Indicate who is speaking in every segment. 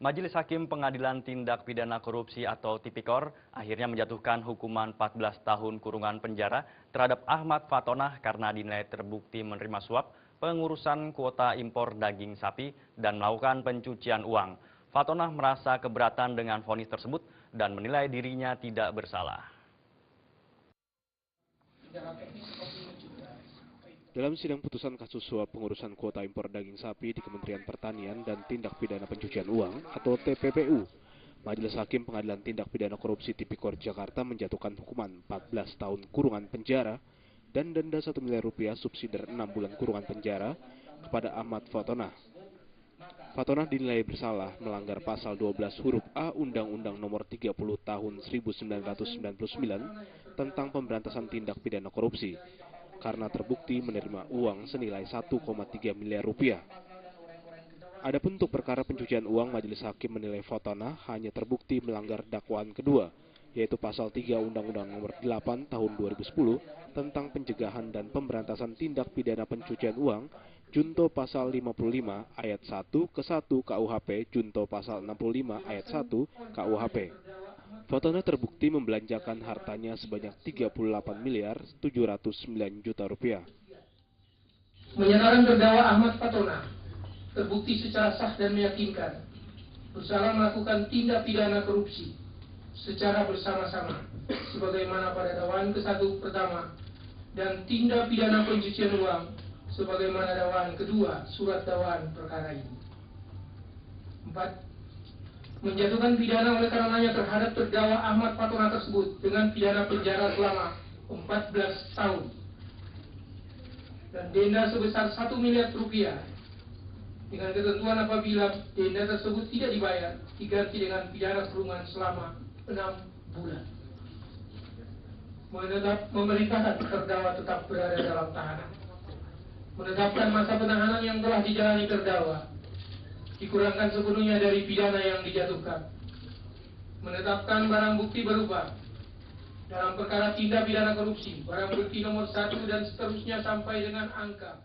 Speaker 1: Majelis Hakim Pengadilan Tindak Pidana Korupsi atau Tipikor akhirnya menjatuhkan hukuman 14 tahun kurungan penjara terhadap Ahmad Fatonah karena dinilai terbukti menerima suap pengurusan kuota impor daging sapi dan melakukan pencucian uang. Fatonah merasa keberatan dengan vonis tersebut dan menilai dirinya tidak bersalah.
Speaker 2: Dalam sidang putusan kasus suap pengurusan kuota impor daging sapi di Kementerian Pertanian dan Tindak Pidana Pencucian Uang atau TPPU, Majelis Hakim Pengadilan Tindak Pidana Korupsi Tipikor Jakarta menjatuhkan hukuman 14 tahun kurungan penjara dan denda 1 miliar rupiah subsidi 6 bulan kurungan penjara kepada Ahmad Fatonah. Fatonah dinilai bersalah melanggar pasal 12 huruf A Undang-Undang Nomor 30 Tahun 1999 tentang pemberantasan tindak pidana korupsi karena terbukti menerima uang senilai 1,3 miliar rupiah. Adapun untuk perkara pencucian uang, Majelis Hakim menilai Fatonah hanya terbukti melanggar dakwaan kedua, yaitu pasal 3 Undang-Undang Nomor 8 Tahun 2010 tentang pencegahan dan pemberantasan tindak pidana pencucian uang, junto pasal 55 ayat 1 ke 1 KUHP, junto pasal 65 ayat 1 KUHP. Fatonah terbukti membelanjakan hartanya sebanyak 38 miliar 709 juta rupiah.
Speaker 3: Menyatakan terdakwa Ahmad Fatonah terbukti secara sah dan meyakinkan bersalah melakukan tindak pidana korupsi secara bersama-sama sebagaimana pada dakwaan ke-1 pertama dan tindak pidana pencucian uang sebagaimana dakwaan kedua surat dakwaan perkara ini. 4. Menjatuhkan pidana oleh karenanya terhadap terdakwa Ahmad Fatonah tersebut dengan pidana penjara selama 14 tahun dan denda sebesar 1 miliar rupiah dengan ketentuan apabila denda tersebut tidak dibayar diganti dengan pidana kurungan selama 6 bulan. Memerintahkan terdakwa tetap berada dalam tahanan. Menetapkan masa penahanan yang telah dijalani terdakwa dikurangkan sepenuhnya dari pidana yang dijatuhkan. Menetapkan barang bukti berupa dalam perkara tindak pidana korupsi, barang bukti nomor 1 dan seterusnya sampai dengan angka.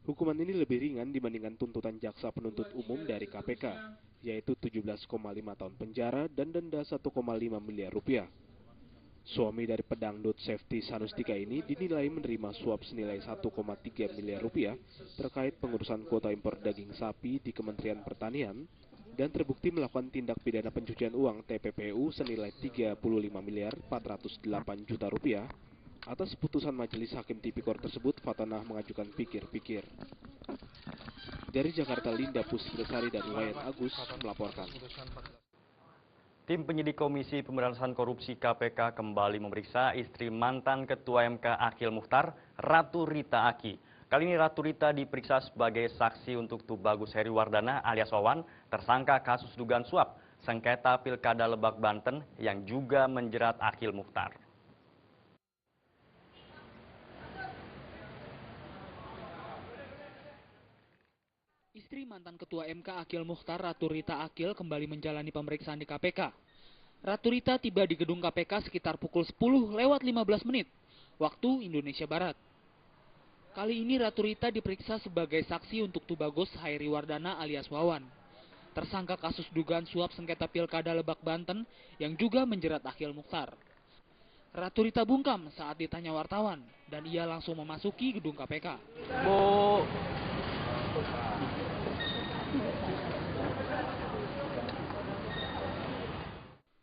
Speaker 2: Hukuman ini lebih ringan dibandingkan tuntutan jaksa penuntut umum dari KPK, yaitu 17,5 tahun penjara dan denda 1,5 miliar rupiah. Suami dari pedangdut Safety Sanustika ini dinilai menerima suap senilai 1,3 miliar rupiah terkait pengurusan kuota impor daging sapi di Kementerian Pertanian dan terbukti melakukan tindak pidana pencucian uang TPPU senilai 35 miliar 408 juta rupiah. Atas putusan Majelis Hakim Tipikor tersebut, Fatonah mengajukan pikir-pikir. Dari Jakarta, Linda Pusbesari dan Wayan Agus melaporkan.
Speaker 1: Tim penyidik Komisi Pemberantasan Korupsi KPK kembali memeriksa istri mantan Ketua MK Akhil Muchtar, Ratu Rita Aki. Kali ini Ratu Rita diperiksa sebagai saksi untuk Tubagus Heriwardana alias Wawan, tersangka kasus dugaan suap sengketa Pilkada Lebak Banten yang juga menjerat Akhil Muchtar.
Speaker 4: Istri mantan Ketua MK Akhil Muchtar, Ratu Rita Akil, kembali menjalani pemeriksaan di KPK. Ratu Rita tiba di gedung KPK sekitar pukul 10:15 waktu Indonesia Barat. Kali ini Ratu Rita diperiksa sebagai saksi untuk Tubagus Heriwardana alias Wawan, tersangka kasus dugaan suap sengketa Pilkada Lebak Banten yang juga menjerat Akhil Muchtar. Ratu Rita bungkam saat ditanya wartawan dan ia langsung memasuki gedung KPK.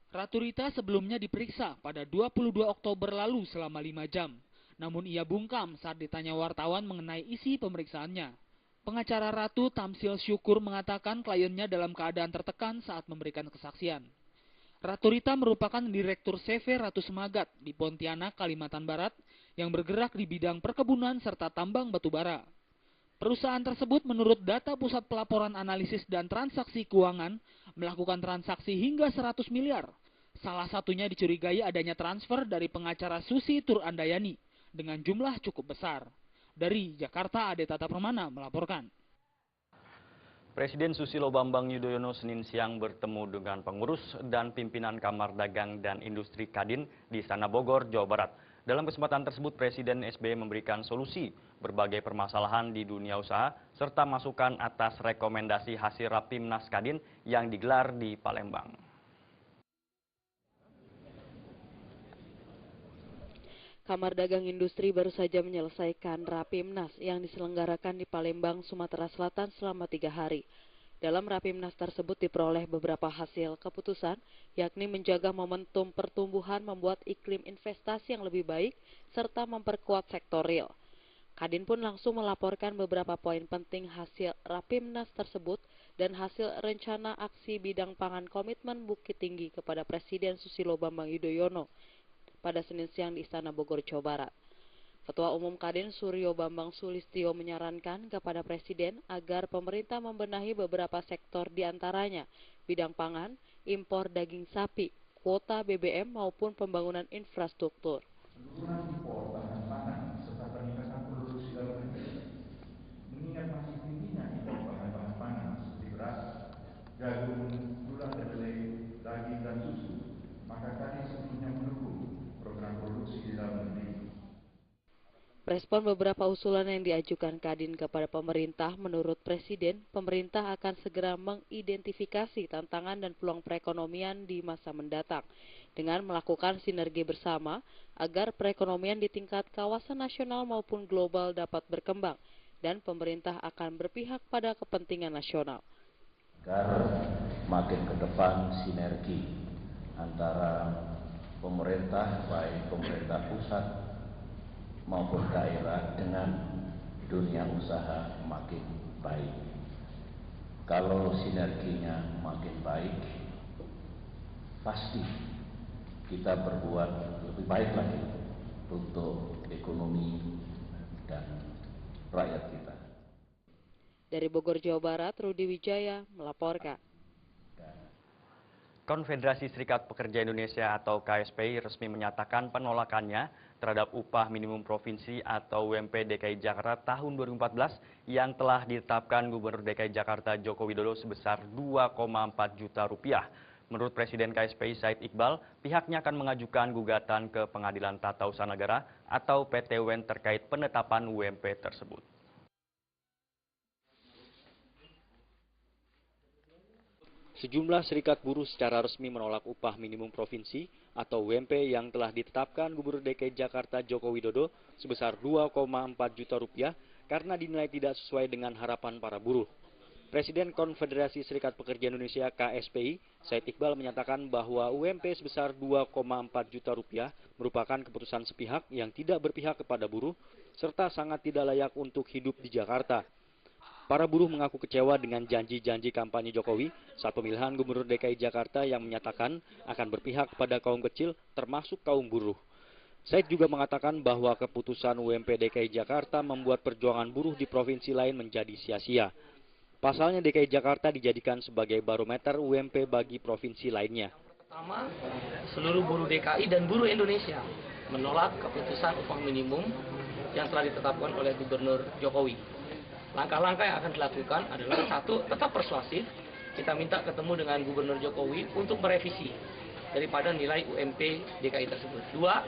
Speaker 4: Ratu Rita sebelumnya diperiksa pada 22 Oktober lalu selama 5 jam. Namun ia bungkam saat ditanya wartawan mengenai isi pemeriksaannya. Pengacara Ratu Tamsil Syukur mengatakan kliennya dalam keadaan tertekan saat memberikan kesaksian. Ratu Rita merupakan Direktur CV Ratu Semagat di Pontianak, Kalimantan Barat yang bergerak di bidang perkebunan serta tambang batubara. Perusahaan tersebut menurut data Pusat Pelaporan Analisis dan Transaksi Keuangan melakukan transaksi hingga 100 miliar. Salah satunya dicurigai adanya transfer dari pengacara Susi Turandayani dengan jumlah cukup besar. Dari Jakarta, Ade Tata Permana melaporkan.
Speaker 1: Presiden Susilo Bambang Yudhoyono Senin siang bertemu dengan pengurus dan pimpinan Kamar Dagang dan Industri Kadin di Istana Bogor, Jawa Barat. Dalam kesempatan tersebut, Presiden SBY memberikan solusi berbagai permasalahan di dunia usaha, serta masukan atas rekomendasi hasil Rapimnas Kadin yang digelar di Palembang.
Speaker 5: Kamar Dagang Industri baru saja menyelesaikan Rapimnas yang diselenggarakan di Palembang, Sumatera Selatan selama 3 hari. Dalam Rapimnas tersebut diperoleh beberapa hasil keputusan, yakni menjaga momentum pertumbuhan, membuat iklim investasi yang lebih baik, serta memperkuat sektor real. Kadin pun langsung melaporkan beberapa poin penting hasil Rapimnas tersebut dan hasil rencana aksi bidang pangan komitmen Bukit Tinggi kepada Presiden Susilo Bambang Yudhoyono pada Senin siang di Istana Bogor, Jawa Barat. Ketua Umum Kadin Suryo Bambang Sulistyo menyarankan kepada Presiden agar pemerintah membenahi beberapa sektor diantaranya bidang pangan, impor daging sapi, kuota BBM maupun pembangunan infrastruktur.
Speaker 6: Penurunan impor bahan pangan serta peningkatan produksi dalam negeri, mengingat masih tingginya impor bahan-bahan pangan seperti beras, jagung, gula kedelai, daging dan susu, maka Kadin sepenuhnya mendukung program produksi di dalam negeri.
Speaker 5: Respon beberapa usulan yang diajukan Kadin kepada pemerintah, menurut Presiden, pemerintah akan segera mengidentifikasi tantangan dan peluang perekonomian di masa mendatang dengan melakukan sinergi bersama agar perekonomian di tingkat kawasan nasional maupun global dapat berkembang dan pemerintah akan berpihak pada kepentingan nasional.
Speaker 7: Agar makin ke depan sinergi antara pemerintah, baik pemerintah pusat maupun daerah dengan dunia usaha makin baik. Kalau sinerginya makin baik, pasti kita berbuat lebih baik lagi untuk ekonomi dan rakyat kita.
Speaker 5: Dari Bogor, Jawa Barat, Rudi Wijaya melaporkan.
Speaker 1: Konfederasi Serikat Pekerja Indonesia atau KSPI resmi menyatakan penolakannya terhadap upah minimum provinsi atau UMP DKI Jakarta tahun 2014 yang telah ditetapkan Gubernur DKI Jakarta Joko Widodo sebesar 2,4 juta rupiah. Menurut Presiden KSPI Said Iqbal, pihaknya akan mengajukan gugatan ke Pengadilan Tata Usaha Negara atau PT-UN terkait penetapan UMP tersebut. Sejumlah serikat buruh secara resmi menolak upah minimum provinsi atau UMP yang telah ditetapkan Gubernur DKI Jakarta Joko Widodo sebesar 2,4 juta rupiah karena dinilai tidak sesuai dengan harapan para buruh. Presiden Konfederasi Serikat Pekerja Indonesia KSPI, Said Iqbal menyatakan bahwa UMP sebesar 2,4 juta rupiah merupakan keputusan sepihak yang tidak berpihak kepada buruh serta sangat tidak layak untuk hidup di Jakarta. Para buruh mengaku kecewa dengan janji-janji kampanye Jokowi saat pemilihan Gubernur DKI Jakarta yang menyatakan akan berpihak kepada kaum kecil termasuk kaum buruh. Said juga mengatakan bahwa keputusan UMP DKI Jakarta membuat perjuangan buruh di provinsi lain menjadi sia-sia. Pasalnya DKI Jakarta dijadikan sebagai barometer UMP bagi provinsi lainnya.
Speaker 3: Pertama, seluruh buruh DKI dan buruh Indonesia menolak keputusan upah minimum yang telah ditetapkan oleh Gubernur Jokowi. Langkah-langkah yang akan dilakukan adalah satu, tetap persuasif. Kita minta ketemu dengan Gubernur Jokowi untuk merevisi daripada nilai UMP DKI tersebut. Dua,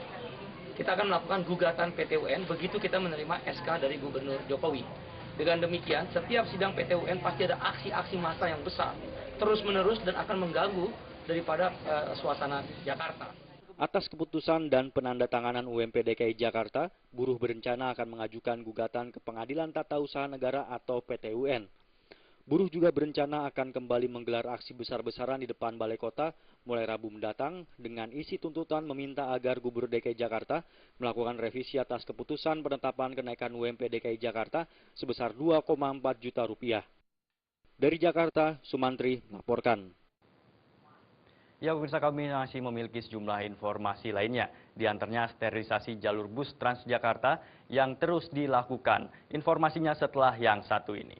Speaker 3: kita akan melakukan gugatan PT-UN begitu kita menerima SK dari Gubernur Jokowi. Dengan demikian, setiap sidang PT-UN pasti ada aksi-aksi massa yang besar, terus-menerus dan akan mengganggu daripada suasana Jakarta.
Speaker 1: Atas keputusan dan penandatanganan UMP DKI Jakarta, buruh berencana akan mengajukan gugatan ke Pengadilan Tata Usaha Negara atau PT-UN. Buruh juga berencana akan kembali menggelar aksi besar-besaran di depan Balai Kota mulai Rabu mendatang dengan isi tuntutan meminta agar Gubernur DKI Jakarta melakukan revisi atas keputusan penetapan kenaikan UMP DKI Jakarta sebesar 2,4 juta rupiah. Dari Jakarta, Sumantri melaporkan. Ya, pemirsa, kami masih memiliki sejumlah informasi lainnya, di antaranya sterilisasi jalur bus Transjakarta yang terus dilakukan. Informasinya setelah yang satu ini.